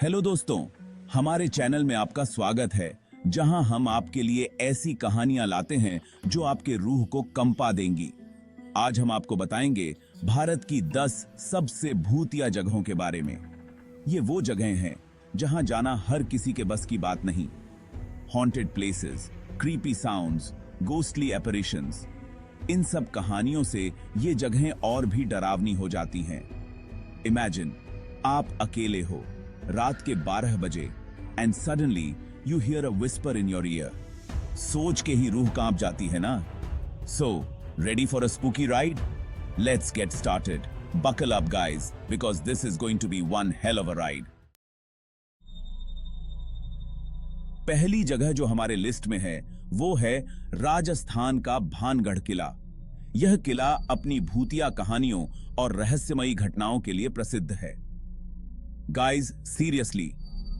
Hello दोस्तों, हमारे channel में आपका स्वागत है जहां हम आपके लिए ऐसी कहानियां लाते हैं जो आपके रूह को कंपा देंगी। आज हम आपको बताएंगे भारत की 10 सबसे भूतिया जगहों के बारे में। ये वो जगहें हैं जहां जाना हर किसी के बस की बात नहीं। Haunted places, creepy sounds, ghostly apparitions, इन सब कहानियों से ये जगहें और भी डरावनी हो जाती हैं। इमेजिन, आप अकेले हो, रात के 12 बजे, and suddenly you hear a whisper in your ear. सोच के ही रूह कांप जाती है ना। So ready for a spooky ride? Let's get started. Buckle up guys, because this is going to be one hell of a ride. पहली जगह जो हमारे लिस्ट में है वो है राजस्थान का भानगढ़ किला। यह किला अपनी भूतिया कहानियों और रहस्यमयी घटनाओं के लिए प्रसिद्ध है। गाइज, सीरियसली,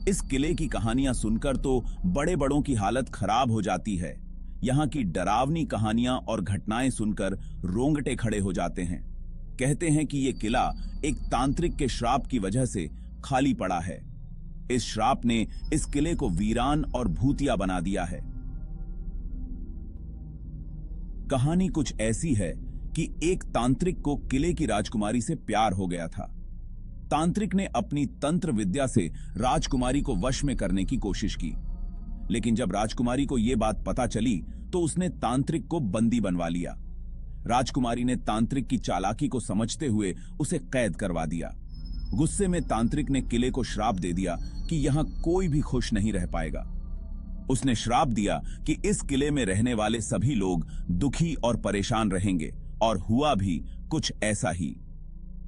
इस किले की कहानियां सुनकर तो बड़े बड़ों की हालत खराब हो जाती है। यहां की डरावनी कहानियां और घटनाएं सुनकर रोंगटे खड़े हो जाते हैं। कहते हैं कि यह किला एक तांत्रिक के श्राप की वजह से खाली पड़ा है। इस श्राप ने इस किले को वीरान और भूतिया बना दिया है। कहानी कुछ ऐसी है कि एक तांत्रिक को किले की राजकुमारी से प्यार हो गया था। तांत्रिक ने अपनी तंत्र विद्या से राजकुमारी को वश में करने की कोशिश की, लेकिन जब राजकुमारी को यह बात पता चली तो उसने तांत्रिक को बंदी बनवा लिया। राजकुमारी ने तांत्रिक की चालाकी को समझते हुए उसे कैद करवा दिया। गुस्से में तांत्रिक ने किले को श्राप दे दिया कि यहां कोई भी खुश नहीं रह पाएगा। उसने श्राप दिया कि इस किले में रहने वाले सभी लोग दुखी और परेशान रहेंगे, और हुआ भी कुछ ऐसा ही।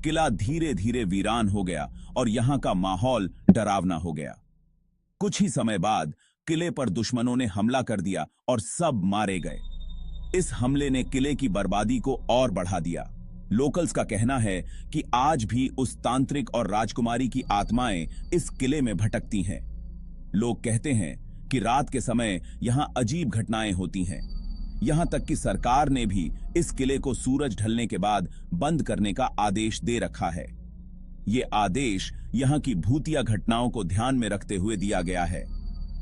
किला धीरे धीरे वीरान हो गया और यहां का माहौल डरावना हो गया। कुछ ही समय बाद किले पर दुश्मनों ने हमला कर दिया और सब मारे गए। इस हमले ने किले की बर्बादी को और बढ़ा दिया। लोकल्स का कहना है कि आज भी उस तांत्रिक और राजकुमारी की आत्माएं इस किले में भटकती हैं। लोग कहते हैं कि रात के समय यहां अजीब घटनाएं होती हैं। यहां तक कि सरकार ने भी इस किले को सूरज ढलने के बाद बंद करने का आदेश दे रखा है। यह आदेश यहां की भूतिया घटनाओं को ध्यान में रखते हुए दिया गया है,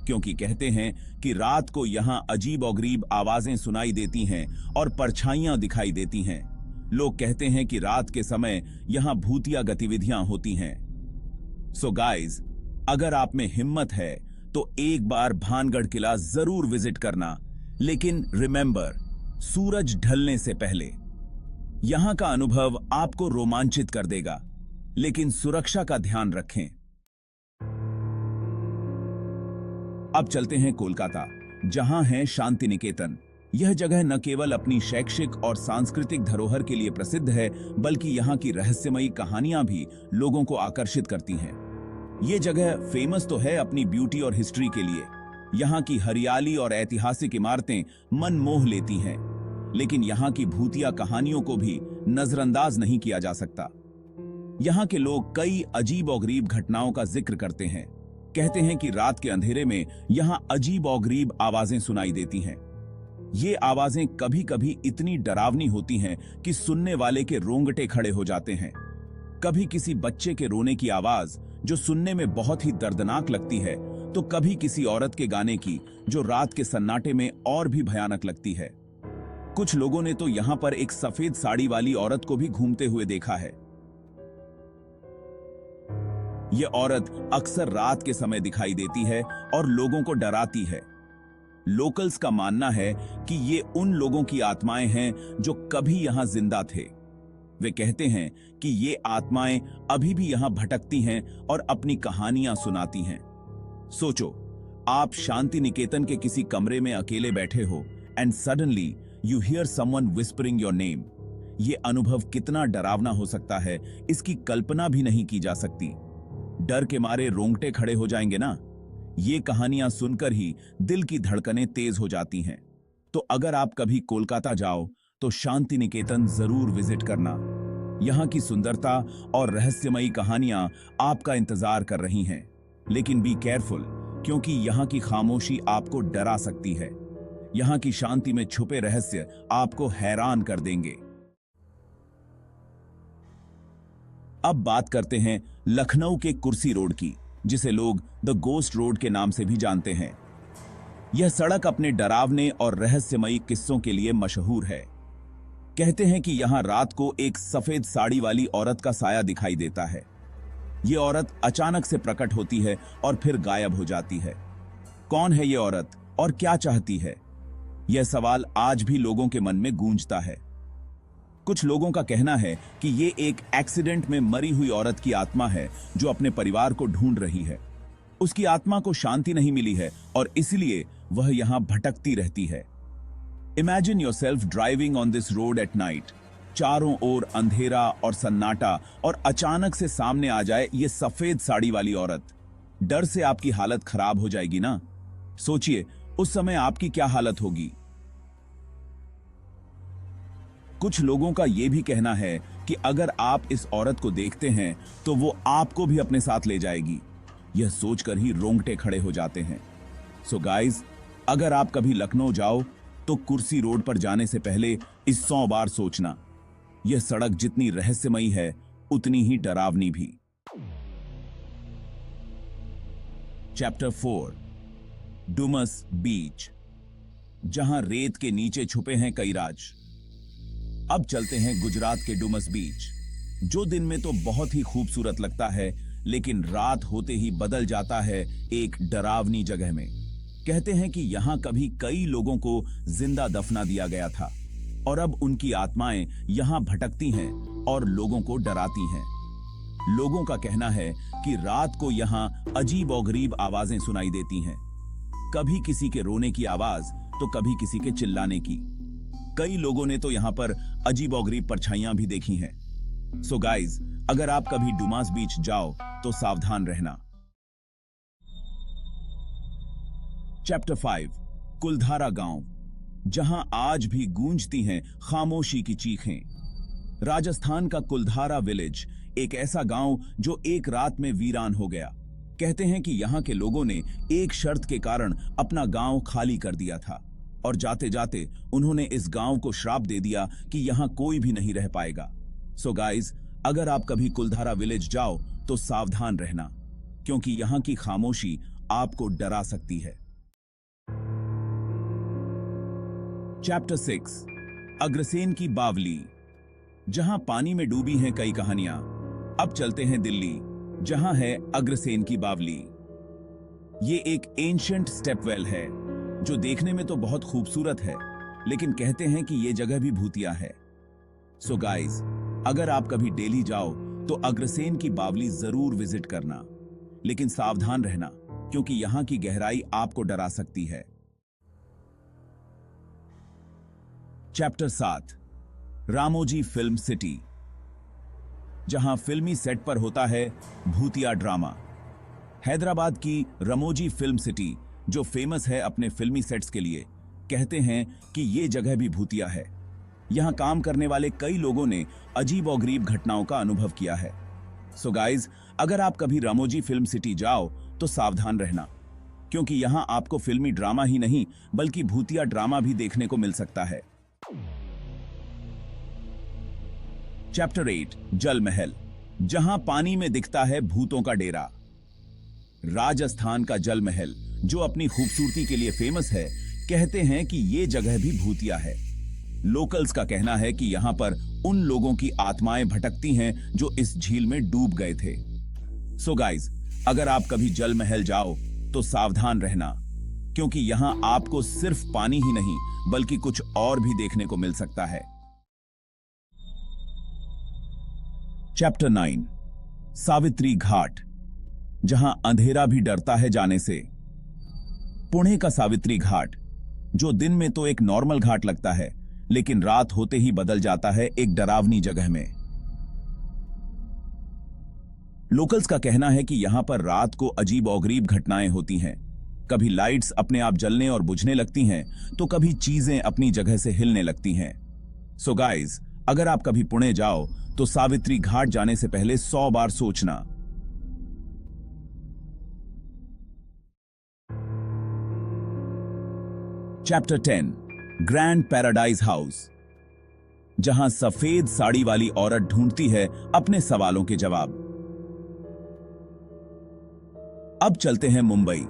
क्योंकि कहते हैं कि रात को यहां अजीब और गरीब आवाजें सुनाई देती हैं और परछाइयां दिखाई देती हैं। लोग कहते हैं कि रात के समय यहां भूतिया गतिविधियां होती हैं। सो गाइज, अगर आप में हिम्मत है तो एक बार भानगढ़ किला जरूर विजिट करना, लेकिन रिमेंबर, सूरज ढलने से पहले। यहां का अनुभव आपको रोमांचित कर देगा, लेकिन सुरक्षा का ध्यान रखें। अब चलते हैं कोलकाता, जहां है शांति निकेतन। यह जगह न केवल अपनी शैक्षिक और सांस्कृतिक धरोहर के लिए प्रसिद्ध है, बल्कि यहां की रहस्यमयी कहानियां भी लोगों को आकर्षित करती हैं। यह जगह फेमस तो है अपनी ब्यूटी और हिस्ट्री के लिए। यहां की हरियाली और ऐतिहासिक इमारतें मन मोह लेती हैं, लेकिन यहां की भूतिया कहानियों को भी नजरअंदाज नहीं किया जा सकता। यहां के लोग कई अजीब और गरीब घटनाओं का जिक्र करते हैं। कहते हैं कि रात के अंधेरे में यहां अजीब और गरीब आवाजें सुनाई देती हैं। ये आवाजें कभी कभी इतनी डरावनी होती हैं कि सुनने वाले के रोंगटे खड़े हो जाते हैं। कभी किसी बच्चे के रोने की आवाज जो सुनने में बहुत ही दर्दनाक लगती है, तो कभी किसी औरत के गाने की जो रात के सन्नाटे में और भी भयानक लगती है। कुछ लोगों ने तो यहां पर एक सफेद साड़ी वाली औरत को भी घूमते हुए देखा है। यह औरत अक्सर रात के समय दिखाई देती है और लोगों को डराती है। लोकल्स का मानना है कि ये उन लोगों की आत्माएं हैं जो कभी यहां जिंदा थे। वे कहते हैं कि ये आत्माएं अभी भी यहां भटकती हैं और अपनी कहानियां सुनाती हैं। सोचो, आप शांति निकेतन के किसी कमरे में अकेले बैठे हो, and suddenly you here someone whispering your name. यह अनुभव कितना डरावना हो सकता है, इसकी कल्पना भी नहीं की जा सकती। डर के मारे रोंगटे खड़े हो जाएंगे ना। ये कहानियां सुनकर ही दिल की धड़कनें तेज हो जाती हैं। तो अगर आप कभी कोलकाता जाओ तो शांति निकेतन जरूर विजिट करना। यहां की सुंदरता और रहस्यमयी कहानियां आपका इंतजार कर रही हैं। लेकिन बी केयरफुल, क्योंकि यहां की खामोशी आपको डरा सकती है। यहां की शांति में छुपे रहस्य आपको हैरान कर देंगे। अब बात करते हैं लखनऊ के कुर्सी रोड की, जिसे लोग द गोस्ट रोड के नाम से भी जानते हैं। यह सड़क अपने डरावने और रहस्यमयी किस्सों के लिए मशहूर है। कहते हैं कि यहां रात को एक सफेद साड़ी वाली औरत का साया दिखाई देता है। यह औरत अचानक से प्रकट होती है और फिर गायब हो जाती है। कौन है यह औरत और क्या चाहती है? यह सवाल आज भी लोगों के मन में गूंजता है। कुछ लोगों का कहना है कि यह एक एक्सीडेंट में मरी हुई औरत की आत्मा है जो अपने परिवार को ढूंढ रही है। उसकी आत्मा को शांति नहीं मिली है और इसलिए वह यहां भटकती रहती है। Imagine yourself driving on this road at night. चारों ओर अंधेरा और सन्नाटा और अचानक से सामने आ जाए ये सफेद साड़ी वाली औरत। डर से आपकी हालत खराब हो जाएगी ना? सोचिए उस समय आपकी क्या हालत होगी। कुछ लोगों का यह भी कहना है कि अगर आप इस औरत को देखते हैं तो वो आपको भी अपने साथ ले जाएगी। यह सोचकर ही रोंगटे खड़े हो जाते हैं। सो गाइस, अगर आप कभी लखनऊ जाओ तो कुर्सी रोड पर जाने से पहले इस 100 बार सोचना। यह सड़क जितनी रहस्यमयी है उतनी ही डरावनी भी। चैप्टर 4, डुमस बीच, जहां रेत के नीचे छुपे हैं कई राज। अब चलते हैं गुजरात के डुमस बीच, जो दिन में तो बहुत ही खूबसूरत लगता है लेकिन रात होते ही बदल जाता है एक डरावनी जगह में। कहते हैं कि यहां कभी कई लोगों को जिंदा दफना दिया गया था और अब उनकी आत्माएं यहां भटकती हैं और लोगों को डराती हैं। लोगों का कहना है कि रात को यहां अजीब और गरीब आवाजें सुनाई देती हैं, कभी किसी के रोने की आवाज तो कभी किसी के चिल्लाने की। कई लोगों ने तो यहां पर अजीब और गरीब परछाइयां भी देखी हैं। सो गाइज, अगर आप कभी डुमास बीच जाओ तो सावधान रहना। चैप्टर 5, कुलधारा गांव, जहां आज भी गूंजती हैं खामोशी की चीखें। राजस्थान का कुलधारा विलेज एक ऐसा गांव जो एक रात में वीरान हो गया। कहते हैं कि यहां के लोगों ने एक शर्त के कारण अपना गांव खाली कर दिया था और जाते जाते उन्होंने इस गांव को श्राप दे दिया कि यहां कोई भी नहीं रह पाएगा। सो गाइज, अगर आप कभी कुलधारा विलेज जाओ तो सावधान रहना, क्योंकि यहां की खामोशी आपको डरा सकती है। चैप्टर 6, अग्रसेन की बावली, जहां पानी में डूबी हैं कई कहानियां। अब चलते हैं दिल्ली, जहां है अग्रसेन की बावली। ये एक एंशिएंट स्टेपवेल है जो देखने में तो बहुत खूबसूरत है, लेकिन कहते हैं कि यह जगह भी भूतिया है। सो गाइस, अगर आप कभी दिल्ली जाओ तो अग्रसेन की बावली जरूर विजिट करना, लेकिन सावधान रहना क्योंकि यहां की गहराई आपको डरा सकती है। चैप्टर 7, रामोजी फिल्म सिटी, जहां फिल्मी सेट पर होता है भूतिया ड्रामा। हैदराबाद की रामोजी फिल्म सिटी, जो फेमस है अपने फिल्मी सेट्स के लिए, कहते हैं कि यह जगह भी भूतिया है। यहां काम करने वाले कई लोगों ने अजीब और गरीब घटनाओं का अनुभव किया है। सो गाइज, अगर आप कभी रामोजी फिल्म सिटी जाओ तो सावधान रहना, क्योंकि यहां आपको फिल्मी ड्रामा ही नहीं बल्कि भूतिया ड्रामा भी देखने को मिल सकता है। चैप्टर 8, जल महल, जहां पानी में दिखता है भूतों का डेरा। राजस्थान का जल महल, जो अपनी खूबसूरती के लिए फेमस है, कहते हैं कि यह जगह भी भूतिया है। लोकल्स का कहना है कि यहां पर उन लोगों की आत्माएं भटकती हैं जो इस झील में डूब गए थे। सो गाइज, अगर आप कभी जल महल जाओ तो सावधान रहना, क्योंकि यहां आपको सिर्फ पानी ही नहीं बल्कि कुछ और भी देखने को मिल सकता है। चैप्टर 9, सावित्री घाट, जहां अंधेरा भी डरता है जाने से। पुणे का सावित्री घाट, जो दिन में तो एक नॉर्मल घाट लगता है, लेकिन रात होते ही बदल जाता है एक डरावनी जगह में। लोकल्स का कहना है कि यहां पर रात को अजीब और गरीब घटनाएं होती हैं। कभी लाइट्स अपने आप जलने और बुझने लगती हैं, तो कभी चीजें अपनी जगह से हिलने लगती हैं। सो गाइज, अगर आप कभी पुणे जाओ तो सावित्री घाट जाने से पहले 100 बार सोचना। चैप्टर 10, ग्रैंड पैराडाइज हाउस, जहां सफेद साड़ी वाली औरत ढूंढती है अपने सवालों के जवाब। अब चलते हैं मुंबई,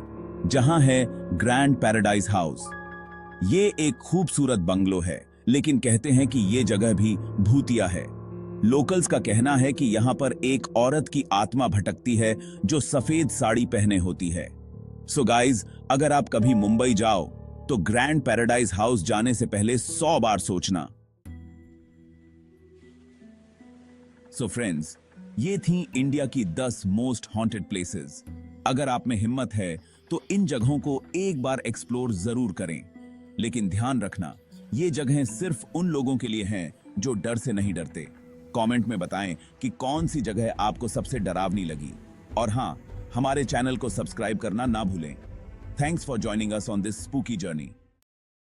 जहां है ग्रैंड पैराडाइज हाउस। ये एक खूबसूरत बंगलो है, लेकिन कहते हैं कि ये जगह भी भूतिया है। लोकल्स का कहना है कि यहां पर एक औरत की आत्मा भटकती है जो सफेद साड़ी पहने होती है। सो गाइज, अगर आप कभी मुंबई जाओ तो ग्रैंड पैराडाइज हाउस जाने से पहले 100 बार सोचना। सो फ्रेंड्स, ये थी इंडिया की 10 मोस्ट हॉन्टेड प्लेसेस। अगर आप में हिम्मत है तो इन जगहों को एक बार एक्सप्लोर जरूर करें, लेकिन ध्यान रखना, ये जगहें सिर्फ उन लोगों के लिए हैं जो डर से नहीं डरते। कमेंट में बताएं कि कौन सी जगह आपको सबसे डरावनी लगी, और हां, हमारे चैनल को सब्सक्राइब करना ना भूलें। Thanks for joining us on this spooky journey.